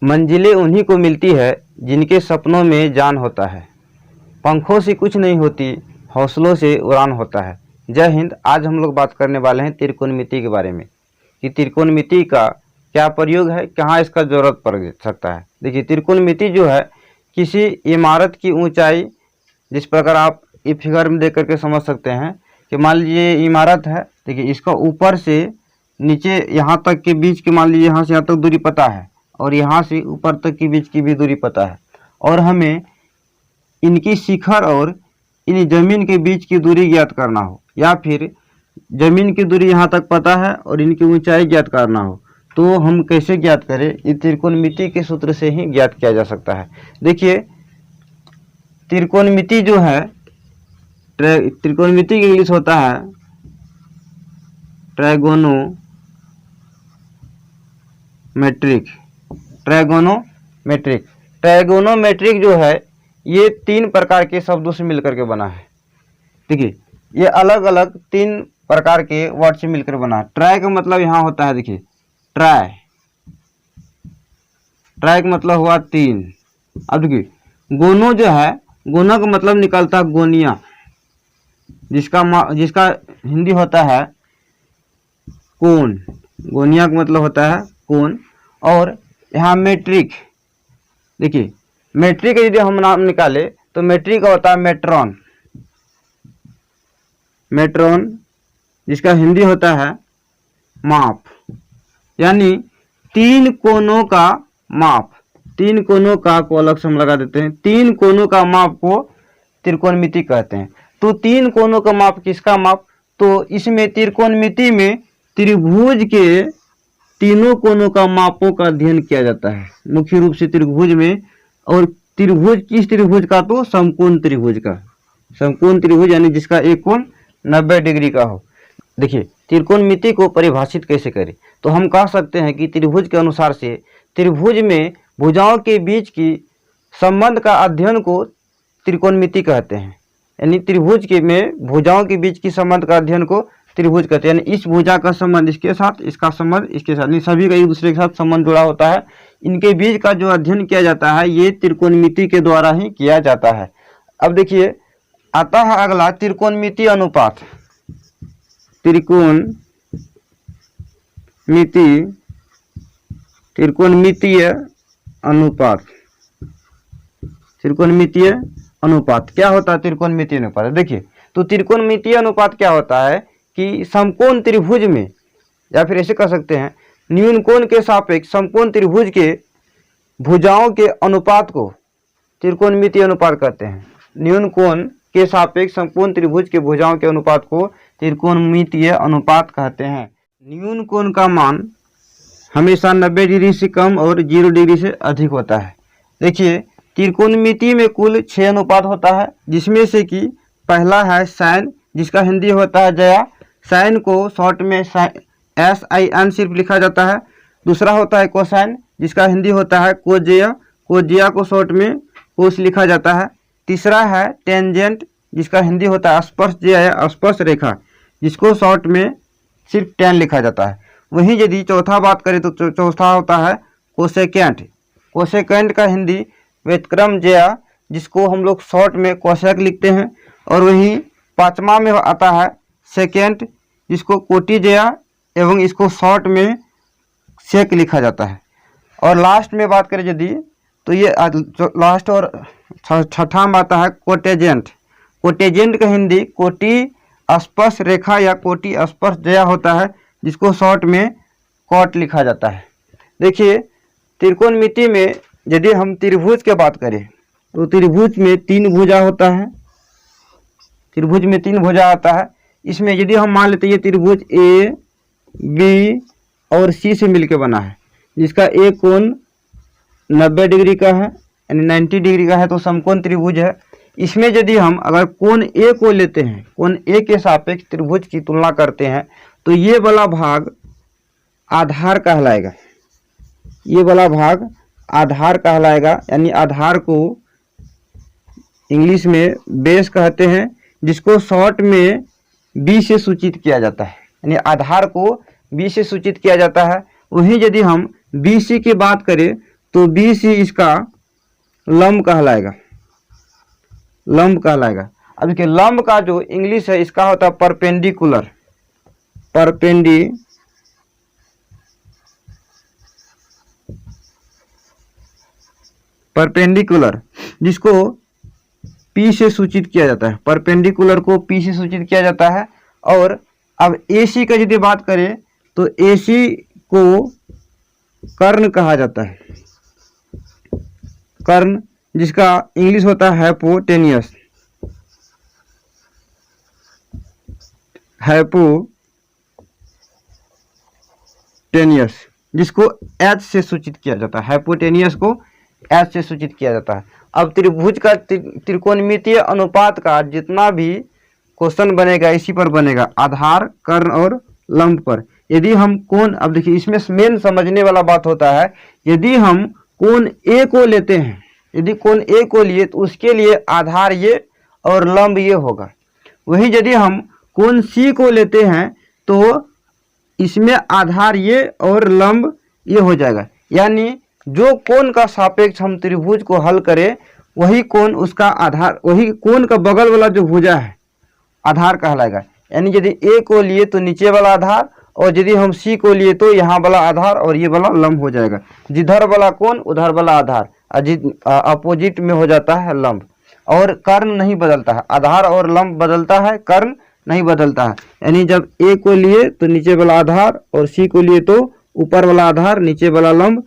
मंजिलें उन्हीं को मिलती है जिनके सपनों में जान होता है। पंखों से कुछ नहीं होती, हौसलों से उड़ान होता है। जय हिंद। आज हम लोग बात करने वाले हैं त्रिकोणमिति के बारे में कि त्रिकोणमिति का क्या प्रयोग है, कहाँ इसका ज़रूरत पड़ सकता है। देखिए, त्रिकोणमिति जो है किसी इमारत की ऊंचाई, जिस प्रकार आप ये फिगर में देख करके समझ सकते हैं कि मान लीजिए इमारत है। देखिए, इसका ऊपर से नीचे यहाँ तक के बीच की, मान लीजिए यहाँ से यहाँ तक दूरी पता है और यहाँ से ऊपर तक के बीच की भी दूरी पता है, और हमें इनकी शिखर और इन जमीन के बीच की दूरी ज्ञात करना हो, या फिर जमीन की दूरी यहाँ तक पता है और इनकी ऊंचाई ज्ञात करना हो, तो हम कैसे ज्ञात करें? ये त्रिकोणमिति के सूत्र से ही ज्ञात किया जा सकता है। देखिए, त्रिकोणमिति जो है, त्रिकोणमिति की इंग्लिश होता है ट्राइगोनोमेट्रिक। ट्राइगोनोमेट्रिक जो है ये 3 प्रकार के शब्दों से मिलकर के बना है। देखिए, ये अलग अलग 3 प्रकार के वर्ड से मिलकर बना है। ट्राई का मतलब यहाँ होता है, देखिए ट्राई का मतलब हुआ 3। अब देखिए, गोनो जो है, गोनो का मतलब निकलता है गोनिया, जिसका हिंदी होता है कोन। गोनिया का मतलब होता है कोन। और यहाँ मेट्रिक, देखिए मेट्रिक यदि हम नाम निकाले तो मेट्रिक का होता है मेट्रॉन। मेट्रॉन जिसका हिंदी होता है माप, यानी 3 कोनों का माप। 3 कोनों का को अलग से हम लगा देते हैं। 3 कोनों का माप को त्रिकोणमिति कहते हैं। तो 3 कोनों का माप किसका माप? तो इसमें त्रिकोणमिति में त्रिभुज के तीनों कोनों का मापों का अध्ययन किया जाता है, मुख्य रूप से त्रिभुज में। और त्रिभुज किस त्रिभुज का? तो समकोण त्रिभुज का। समकोण त्रिभुज यानी जिसका एक कोण 90 डिग्री का हो। देखिए, त्रिकोणमिति को परिभाषित कैसे करें? तो हम कह सकते हैं कि त्रिभुज के अनुसार से त्रिभुज में भुजाओं के बीच की संबंध का अध्ययन को त्रिकोणमिति कहते हैं। यानी त्रिभुज के में भुजाओं के बीच की संबंध का अध्ययन को त्रिभुज कहते हैं। यानी इस भुजा का संबंध इसके साथ, इसका संबंध इसके साथ, यानी सभी का एक दूसरे के साथ संबंध जुड़ा होता है। इनके बीच का जो अध्ययन किया जाता है ये त्रिकोणमिति के द्वारा ही किया जाता है। अब देखिए, आता है अगला त्रिकोणमिति अनुपात। त्रिकोणमितीय अनुपात। त्रिकोणमितीय अनुपात क्या होता है? त्रिकोणमितीय अनुपात, देखिए, तो त्रिकोणमितीय अनुपात क्या होता है कि समकोण त्रिभुज में, या फिर ऐसे कह सकते हैं न्यून कोण के सापेक्ष समकोण त्रिभुज के भुजाओं के अनुपात को त्रिकोणमितीय अनुपात कहते हैं। न्यून कोण के सापेक्ष समकोण त्रिभुज के भुजाओं के अनुपात को त्रिकोणमितीय अनुपात कहते हैं। न्यून कोण का मान हमेशा 90 डिग्री से कम और 0 डिग्री से अधिक होता है। देखिए, त्रिकोणमिति में कुल 6 अनुपात होता है, जिसमें से कि पहला है साइन, जिसका हिंदी होता है जया। साइन को शॉर्ट में SIN सिर्फ लिखा जाता है। दूसरा होता है कोसाइन, जिसका हिंदी होता है कोजेया। कोजेया को शॉर्ट में कोस लिखा जाता है। तीसरा है टेंजेंट, जिसका हिंदी होता है स्पर्श या स्पर्श रेखा, जिसको शॉर्ट में सिर्फ टेन लिखा जाता है। वहीं यदि चौथा बात करें तो चौथा होता है कोसेकेंट। कोसेकेंट का हिंदी व्युत्क्रम जया, जिसको हम लोग शॉर्ट में कोसेक लिखते हैं। और वहीं 5वां में आता है सेकेंट, जिसको कोटि जया एवं इसको शॉर्ट में सेक लिखा जाता है। और लास्ट में बात करें यदि, तो ये लास्ट और 6वां में आता है कोटेजेंट। कोटेजेंट का हिंदी कोटि स्पर्श रेखा या कोटि स्पर्श जया होता है, जिसको शॉर्ट में कॉट लिखा जाता है। देखिए, त्रिकोणमिति में यदि हम त्रिभुज की बात करें तो त्रिभुज में 3 भुजा होता है। त्रिभुज में 3 भुजा आता है। इसमें यदि हम मान लेते हैं ये त्रिभुज A, B और C से मिलकर बना है, जिसका एक कोण 90 डिग्री का है, यानी 90 डिग्री का है, तो समकोण त्रिभुज है। इसमें यदि हम अगर कोण A को लेते हैं, कोण A के सापेक्ष त्रिभुज की तुलना करते हैं, तो ये वाला भाग आधार कहलाएगा। ये वाला भाग आधार कहलाएगा, यानी आधार को इंग्लिश में बेस कहते हैं, जिसको शॉर्ट में B से सूचित किया जाता है। यानी आधार को B से सूचित किया जाता है। वहीं यदि हम BC की बात करें तो बी सी इसका लंब कहलाएगा, लंब कहलाएगा। अब देखिए लंब का जो इंग्लिश है इसका होता है परपेंडिकुलर, परपेंडिकुलर जिसको P से सूचित किया जाता है, परपेंडिकुलर को P से सूचित किया जाता है। और अब AC का यदि बात करें तो AC को कर्ण कहा जाता है, कर्ण जिसका इंग्लिश होता है हाइपोटेनियस, हाइपोटेनियस जिसको H से सूचित किया जाता है, हाइपोटेनियस को H से सूचित किया जाता है। अब त्रिभुज का त्रिकोणमितीय अनुपात का जितना भी क्वेश्चन बनेगा इसी पर बनेगा, आधार, कर्ण और लंब पर। यदि हम कोण, अब देखिए इसमें मेन समझने वाला बात होता है, यदि हम कोण ए को लेते हैं, यदि कोण ए को लिए तो उसके लिए आधार ये और लंब ये होगा। वही यदि हम कोण सी को लेते हैं तो इसमें आधार ये और लंब ये हो जाएगा। यानी जो कोण का सापेक्ष हम त्रिभुज को हल करें वही कोण उसका आधार, वही कोण का बगल वाला जो भुजा है आधार कहलाएगा। यानी यदि ए को लिए तो नीचे वाला आधार, और यदि हम सी को लिए तो यहाँ वाला आधार और ये वाला लंब हो जाएगा। जिधर वाला कोण उधर वाला आधार, अपोजिट में हो जाता है लंब। और कर्ण नहीं बदलता है, आधार और लंब बदलता है, कर्ण नहीं बदलता है। यानी जब ए को लिए तो नीचे वाला आधार और सी को लिए तो ऊपर वाला आधार नीचे वाला लंब